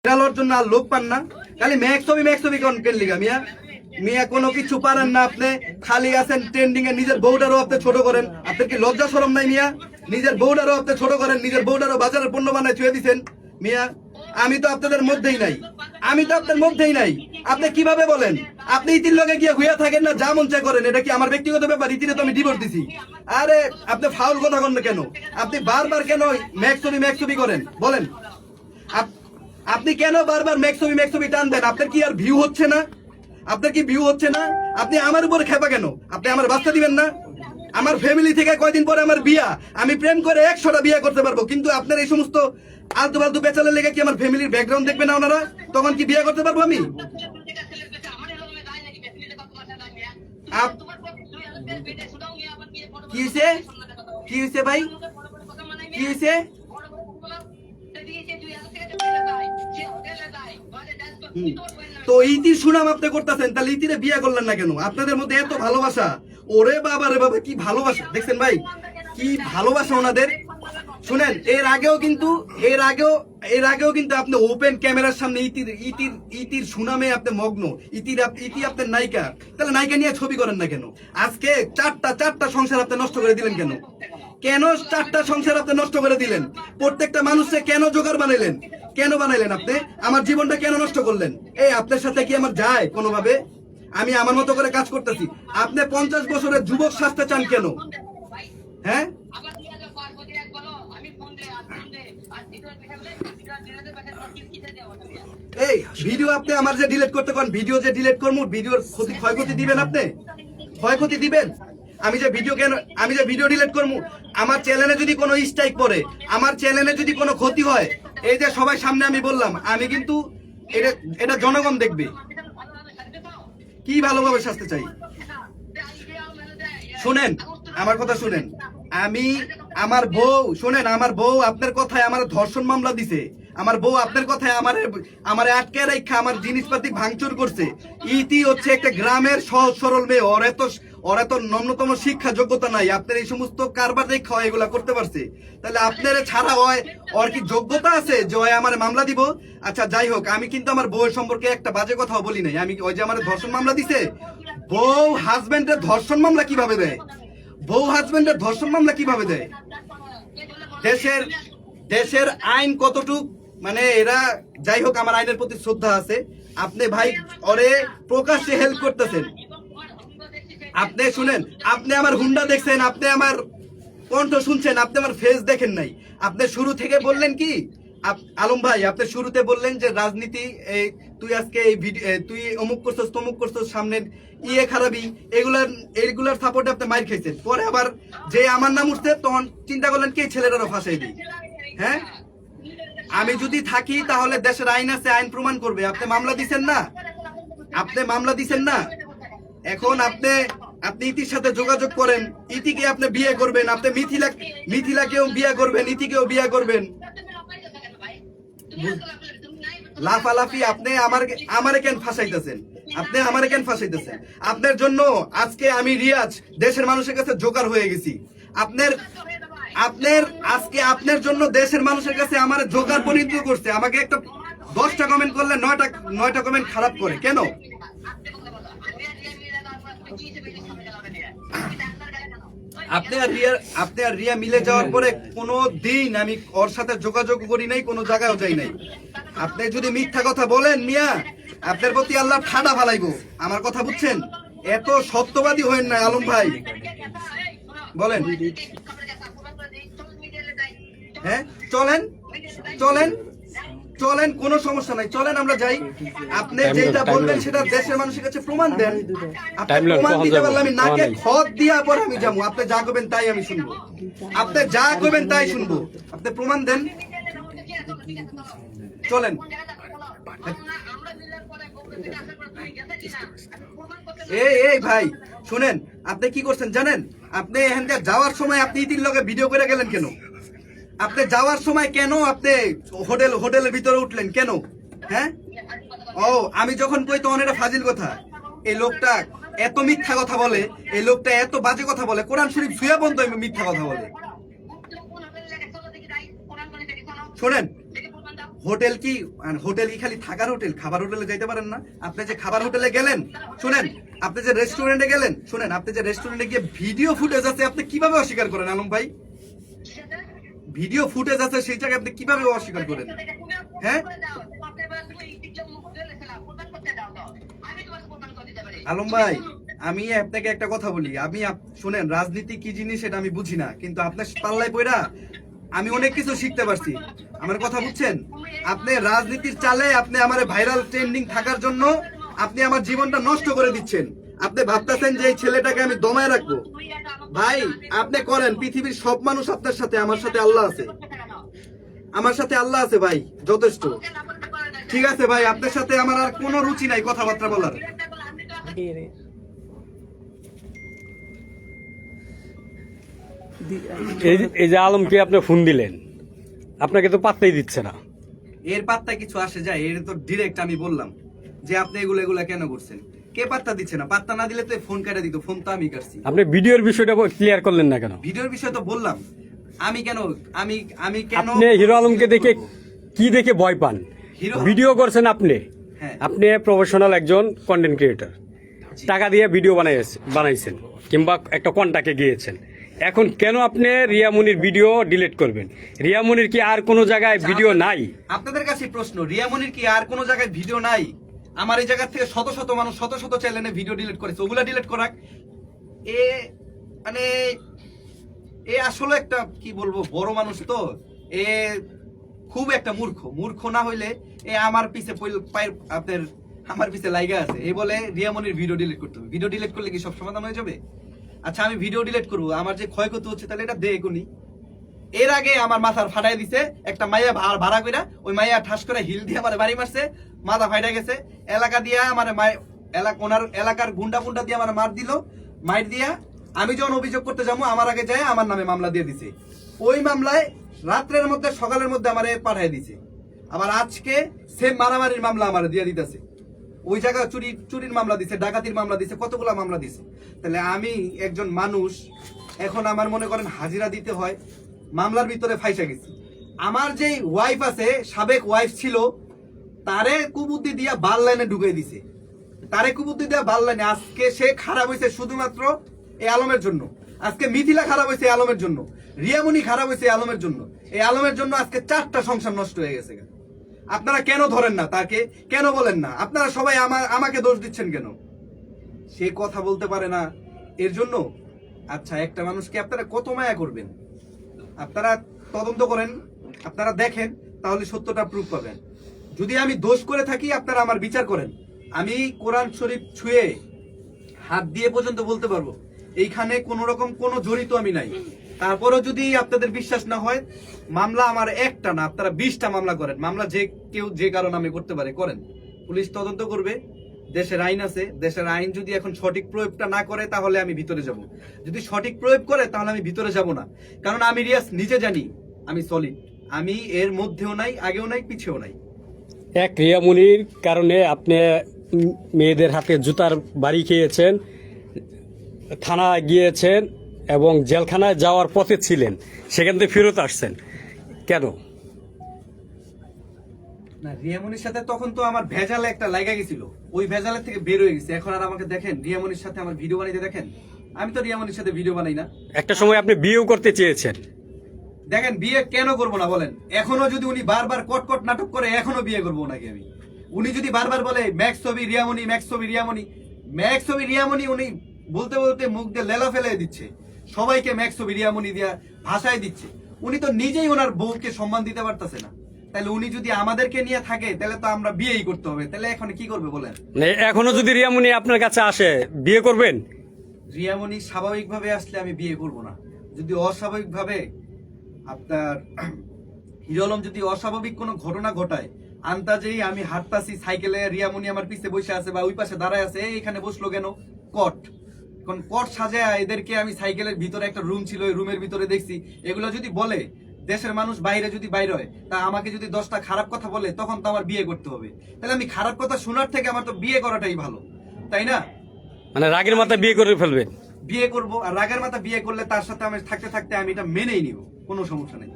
ভাইরালর জন্য আর লোক পান না, খালি ম্যাক্সবি কেন লিগা মিয়া মিয়া কোনো কিছু পারেন না। আপনি খালি আছেন ট্রেন্ডিং এ, নিজের বউটারও আপনি ছোট করেন। আপনার কি লজ্জা শরম নাই মিয়া? নিজের বউটারও আপনি ছোট করেন, নিজের বউটারও বাজারের পণ্য বানায় ছুঁয়ে দিচ্ছেন মিয়া। আমি তো আপনাদের মধ্যেই নাই, আমি তো আপনার মধ্যেই নাই। আপনি কিভাবে বলেন আপনি ইতির লগে গিয়ে হইয়া থাকেন না, যা মন চায় করেন? এটা কি আমার ব্যক্তিগত ব্যাপার? ইতিরে তো আমি ডিভোর্স দিছি। আরে আপনি ফাউল কথা কন না কেন? আপনি বারবার কেন ম্যাক্সবি করেন বলেন? আপনি কেন বারবার ম্যাক্সবি টান দেন? আপনার কি আর ভিউ হচ্ছে না? আপনার কি ভিউ হচ্ছে না? আপনি আমার উপরে খেপা কেন? আপনি আমার বাচ্চা দিবেন না? আমার ফ্যামিলি থেকে কয়দিন পরে আমার বিয়া, আমি প্রেম করে 100টা বিয়া করতে পারবো, কিন্তু আপনার এই সমস্ত আলতু ফালতু বেচালের লেগে কি আমার ফ্যামিলির ব্যাকগ্রাউন্ড দেখবে না ওনারা? তখন কি বিয়া করতে পারবো আমি? কি হয়েছে? কি হয়েছে ভাই? কি হয়েছে? তো ইতির সুনাম আপনি করতেছেন, তাহলে ইতিরে বিয়ে করলেন না কেন? আপনাদের মধ্যে এত ভালোবাসা, ওরে বাবা রে বাবা, কি ভালোবাসা দেখছেন ভাই, কি ভালোবাসা ওনাদের। শুনেন, এর আগেও কিন্তু আপনি ওপেন ক্যামেরার সামনে ইতির সুনামে আপনি মগ্ন। ইতি আপনার নায়িকা, তাহলে নায়িকা নিয়ে ছবি করেন না কেন? আজকে চারটা সংসার আপনি নষ্ট করে দিলেন কেন? কেন চারটা সংসার আপনি নষ্ট করে দিলেন? প্রত্যেকটা মানুষকে কেন জোগাড় বানাইলেন? কেন বানাইলেন আপনি? আমার জীবনটা কেন নষ্ট করলেন? এই আপনার সাথে কি আমার যায় কোনোভাবে? আমি আমার মতো করে কাজ করতেছি, আপনি 50 বছরের যুবক সাজতে চান কেন? হ্যাঁ, এই ভিডিও আপনি আমার যে ডিলিট করতে পারেন, ভিডিও যে ডিলিট করবো, ভিডিওর ক্ষয়ক্ষতি দিবেন আপনি? ক্ষয়ক্ষতি দিবেন? আমি যে ভিডিও ডিলিট করবো, আমার চ্যানেলে যদি কোনো স্ট্রাইক পড়ে, আমার চ্যানেলে যদি কোনো ক্ষতি হয়, এই যে সবাই সামনে আমি বললাম, আমি কিন্তু এটা জনগণ দেখবে। কি ভালোভাবে শাস্তি চাই? শুনেন, আমার কথা শুনেন। আমার বউ আপনার কথায় আমার ধর্ষণ মামলা দিছে। আমার বউ আপনার কথায় আমার আটকে রেখা আমার জিনিসপাতি ভাঙচুর করছে। ইতি হচ্ছে একটা গ্রামের সহজ সরল মেয়ে, ওর এত ন্যূনতম শিক্ষা যোগ্যতা নাই। আপনার এই সমস্ত কারবার দেখা এগুলা করতে পারছে, তাহলে আপনার ছাড়া হয় ওর কি যোগ্যতা আছে যে ওই আমার মামলা দিব? আচ্ছা যাই হোক, আমি কিন্তু আমার বউয়ের সম্পর্কে একটা বাজে কথাও বলি নাই। আমি ওই যে আমার ধর্ষণ মামলা দিছে, বউ হাজবেন্ডের ধর্ষণ মামলা কিভাবে দেয়? বউ হাজবেন্ডের ধর্ষণ মামলা কিভাবে দেয়? দেশের আইন কতটুক, মানে এরা, যাই হোক, আমার আইনের প্রতি শ্রদ্ধা আছে। আপনি ভাই ওরে প্রকাশ্যে হেল্প করতেছেন। আপনি শুনেন, আপনি আমার হুন্ডা দেখছেন, আপনি আমার কণ্ঠ শুনছেন, আপনি আমার ফেস দেখেন নাই। আপনি শুরু থেকে বললেন কি আলম ভাই, আপনি শুরুতে বললেন যে রাজনীতি, তুই আজকে এই ভিডিও, তুই অমুক করছস তমুক করছস, সামনের খারাপি, এগুলার সাপোর্টে আপনি মাইর খাইছেন। পরে আবার যে আমার নাম উঠছে, তখন চিন্তা করলেন কি ছেলেটারও ফাঁসাই দিই। হ্যাঁ, আমি যদি থাকি তাহলে দেশের আইন আছে, আইন প্রমাণ করবে। আপনি মামলা দিছেন না, এখন আপনি ইতির সাথে যোগাযোগ করেন, ইতিকে আপনি বিয়ে করবেন, আপনি মিথিলাকেও বিয়ে করবেন, ইতিকেও বিয়ে করবেন। লাফালাফি আপনি আমারে কেন ফাঁসাইতেছেন? আপনার জন্য আজকে আমি রিয়াজ দেশের মানুষের কাছে জোকার হয়ে গেছি। আপনার জন্য দেশের মানুষের কাছে আমার জোকার পরিণত করছে। আমাকে একটা 10টা কমেন্ট করলে 9টা কমেন্ট খারাপ করে কেন? আপনি আর রিয়া মিলে যাওয়ার পরে কোনো দিন আমি ওর সাথে যোগাযোগ করি নাই, কোনো জায়গায় যাই নাই। আপনি যদি মিথ্যা কথা বলেন মিয়া, আপনার প্রতি আল্লাহ ঠাডা ফালাইবো। আমার কথা বুঝছেন? এত সত্যবাদী হয়েন না আলম ভাই। বলেন, হ্যাঁ চলেন, কোনো সমস্যা নাই, চলেন আমরা যাই। আপনি যেটা বলবেন সেটা দেশের মানুষের কাছে প্রমাণ দেন। আপনি প্রমাণ দিতে পারলে আমি নাকে খত দিয়া পরে আমি যাবো। আপনি যা করবেন তাই আমি শুনবো, আপনি প্রমাণ দেন। চলেন। এই ভাই শুনেন, আপনি কি করছেন জানেন? আপনি এখান থেকে যাওয়ার সময় আপনি ইতির লগে ভিডিও করে গেলেন কেন? আপনি যাওয়ার সময় কেন আপনি হোটেলের ভিতরে উঠলেন কেন? হ্যাঁ, আমি যখন কই তখন এটা ফাজিল কথা। এই লোকটা এত মিথ্যা কথা বলে, এই লোকটা এত বাজে কথা বলে, কোরআন শরীফ ছুঁয়া বন্ধ মিথ্যা কথা বলে। শোনেন, হোটেল কি খালি থাকার হোটেল? খাবার হোটেলে যাইতে পারেন না? আপনি যে খাবার হোটেলে গেলেন, শুনেন, আপনি যে রেস্টুরেন্টে গেলেন, শুনেন, আপনি যে রেস্টুরেন্টে গিয়ে ভিডিও ফুটেজ আছে, আপনি কিভাবে অস্বীকার করেন আলম ভাই? ভিডিও ফুটেজ আছে সেই জায়গায় আপনি কিভাবে অস্বীকার করেন? হ্যাঁ আলম ভাই, আমি আপনাকে একটা কথা বলি, শুনেন, রাজনীতি কি জিনিস সেটা আমি বুঝি না, কিন্তু আপনার পাল্লায় পড়া আমি অনেক কিছু শিখতে পারছি। আমার কথা বুঝছেন? আপনি রাজনীতির চালে আপনি আমার ভাইরাল ট্রেন্ডিং থাকার জন্য আপনি আমার জীবনটা নষ্ট করে দিচ্ছেন। আপনি ভাবতেছেন যে এই ছেলেটাকে আমি দমায় রাখবো। ভাই আপনি করেন, পৃথিবীর সব মানুষ আপনার সাথে, আমার সাথে আল্লাহ আছে, আমার সাথে আল্লাহ আছে ভাই, যথেষ্ট। ঠিক আছে ভাই, আপনার সাথে আমার আর কোনো রুচি নাই কথাবার্তা বলার। এই যে আলমকে আপনি ফোন দিলেন, আপনাকে তো পাত্তাই দিচ্ছে না। এর পাত্তা কিছু আসে যায়? এর তো ডিরেক্ট আমি বললাম যে আপনি এগুলা কেন করছেন। কে পাত্তা দিচ্ছে না? পাত্তা না দিলে তো ফোন কেটে দিত, ফোন তো আমি কাটছি। আপনি ভিডিওর বিষয়টা ক্লিয়ার করলেন না কেন? ভিডিওর বিষয় তো বললাম। আমি কেন আপনি হিরো আলমকে দেখে কি দেখে ভয় পান? ভিডিও করছেন আপনি, হ্যাঁ। আপনি প্রফেশনাল একজন কন্টেন্ট ক্রিয়েটর, টাকা দিয়ে ভিডিও বানাইছেন কিংবা একটা কন্টাক্টে গিয়েছেন। এখন কেন আপনি রিয়ামনির ভিডিও ডিলিট করবেন? রিয়ামনির কি আর কোনো জায়গায় ভিডিও নাই? আপনাদের কাছে প্রশ্ন, রিয়ামনির কি আর কোনো জায়গায় ভিডিও নাই? আমার এই জায়গা থেকে শত শত মানুষ শত শত চ্যানেলে ভিডিও ডিলিট করেছে, ওগুলা ডিলিট করাক। মানে এ আসলে একটা কি বলবো, বড় মানুষ তো, এ খুব একটা মূর্খ না হইলে এ আমার পিছে আপনার আমার পিছে লাইগা আছে। এই বলে রিয়ামনির ভিডিও ডিলিট করতে হবে। ভিডিও ডিলিট করলে কি সব সমাধান হয়ে যাবে? আচ্ছা আমি ভিডিও ডিলিট করবো, আমার যে ক্ষয়ক্ষতি হচ্ছে তাহলে এটা দেখুনি। এর আগে আমার মাথার ফাটাই দিছে একটা মাইয়া ভাড়া কইরা, ওই মাইয়া ঠাস করে হিল দিয়ে আমার বাড়ি মারছে, মাথা ফাইটা গেছে। এলাকা দিয়া আমার ওনার এলাকার গুন্ডা পুন্ডা দিয়ে আমার মার দিল, মাইর দিয়া আমি যখন অভিযোগ করতে যাবো আমার আগে যায় আমার নামে মামলা দিয়ে দিছে। ওই মামলায় রাত্রের মধ্যে সকালের মধ্যে আমারে পাঠাই দিছে। আবার আজকে সেম মারামারির মামলা আমার দিয়ে দিতেছে। ওই জায়গায় চুরির মামলা দিছে, ডাকাতির মামলা দিছে, কতগুলা মামলা দিছে। তাহলে আমি একজন মানুষ, এখন আমার মনে করেন হাজিরা দিতে হয়, মামলার ভিতরে ফাইসা গেছি। আমার যেই ওয়াইফ আছে, সাবেক ওয়াইফ ছিল, তারে কুবুদ্ধি দিয়া বাল লাইনে ঢুকাই দিছে। আজকে সে খারাপ হয়েছে শুধুমাত্র এই আলমের জন্য। আজকে মিথিলা খারাপ হয়েছে আলমের জন্য, রিয়ামনি খারাপ হয়েছে আলমের জন্য। এই আলমের জন্য আজকে 4টা সংসার নষ্ট হয়ে গেছে। আপনারা কেন ধরেন না তাকে? কেন বলেন না? আপনারা সবাই আমাকে দোষ দিচ্ছেন কেন? সে কথা বলতে পারে না এর জন্য। আচ্ছা একটা মানুষকে আপনারা কত মায়া করবেন? আপনারা তদন্ত করেন, আপনারা দেখেন, তাহলে সত্যটা প্রুফ পাবেন। যদি আমি দোষ করে থাকি আপনারা আমার বিচার করেন। আমি কোরআন শরীফ ছুঁয়ে হাত দিয়ে পর্যন্ত বলতে পারবো এইখানে কোন রকম কোনো জড়িত আমি নাই। তারপরও যদি আপনাদের বিশ্বাস না হয়, মামলা আমার একটা না, আপনারা 20টা মামলা করেন। মামলা যে কেউ যে কারণ আমি করতে পারে করেন, পুলিশ তদন্ত করবে। দেশের আইন আছে, দেশের আইন যদি এখন সঠিক প্রয়োগটা না করে তাহলে আমি ভিতরে যাব। যদি সঠিক প্রয়োগ করে তাহলে আমি ভিতরে যাব না। কারণ আমি রিয়াজ নিজে জানি আমি সলিড, আমি এর মধ্যেও নাই, আগেও নাই, পিছেও নাই। এক রিয়ামনির কারণে আপনি মেয়েদের হাতে জুতার বাড়ি খেয়েছেন, থানায় গিয়েছেন এবং জেলখানায় যাওয়ার পথে ছিলেন, সেখান থেকে ফেরত আসছেন কেন? না, রিয়ামনির সাথে তখন তো আমার ভেজালে একটা লাগা গেছিল, ওই ভেজালের থেকে বের হয়ে গেছে। এখন আর আমাকে দেখেন রিয়ামনির সাথে আমার ভিডিও বানাইতে দেখেন? আমি তো রিয়ামনির সাথে ভিডিও বানাই না। একটা সময় আপনি বিয়েও করতে চেয়েছেন। দেখেন বিয়ে কেন করবো না বলেন? এখনো যদি উনি বারবার কটকট নাটক করে, এখনো বিয়ে করবো নাকি আমি? উনি যদি বারবার বলে ম্যাক্স ছবি রিয়ামনি, ম্যাক্স ছবি রিয়ামনি, ম্যাক্স ছবি রিয়ামনি, উনি বলতে বলতে মুখ দিয়ে লেলা ফেলে দিচ্ছে, সবাইকে ম্যাক্স ছবি রিয়ামনি দিয়া ভাষায় দিচ্ছে। উনি তো নিজেই ওনার বউকে সম্মান দিতে পারতেছে না। তাহলে উনি যদি আমাদেরকে নিয়ে থাকে তাহলে তো আমরা বিয়েই করতে হবে। তাহলে এখন কি করবে বলেন? এখনো যদি রিয়ামনি আপনার কাছে আসে, বিয়ে করবেন? রিয়ামনি স্বাভাবিকভাবে আসলে আমি বিয়ে করব না। যদি অস্বাভাবিকভাবে আপনার হিরো আলম যদি অস্বাভাবিক কোনো ঘটনা ঘটায়, আন্তাজেই আমি হাঁটতাছি সাইকেলে, রিয়ামনি আমার পিছে বসে আছে বা ওই পাশে দাঁড়ায় আছে, এখানে বসলো কেন? কট সাজায় এদেরকে আমি সাইকেলের ভিতরে একটা রুম ছিল, ওই রুমের ভিতরে দেখছি, এগুলো যদি বলে, দেশের মানুষ বাইরে যদি বাইরে হয়, তা আমাকে যদি 10টা খারাপ কথা বলে, তখন তো আমার বিয়ে করতে হবে। তাহলে আমি খারাপ কথা শোনার থেকে আমার তো বিয়ে করাটাই ভালো, তাই না? মানে রাগের মাথায় বিয়ে করে ফেলবেন? বিয়ে করবো, আর রাগের মাথা বিয়ে করলে তার সাথে আমি থাকতে থাকতে আমি এটা মেনেই নিব, কোনো সমস্যা নেই।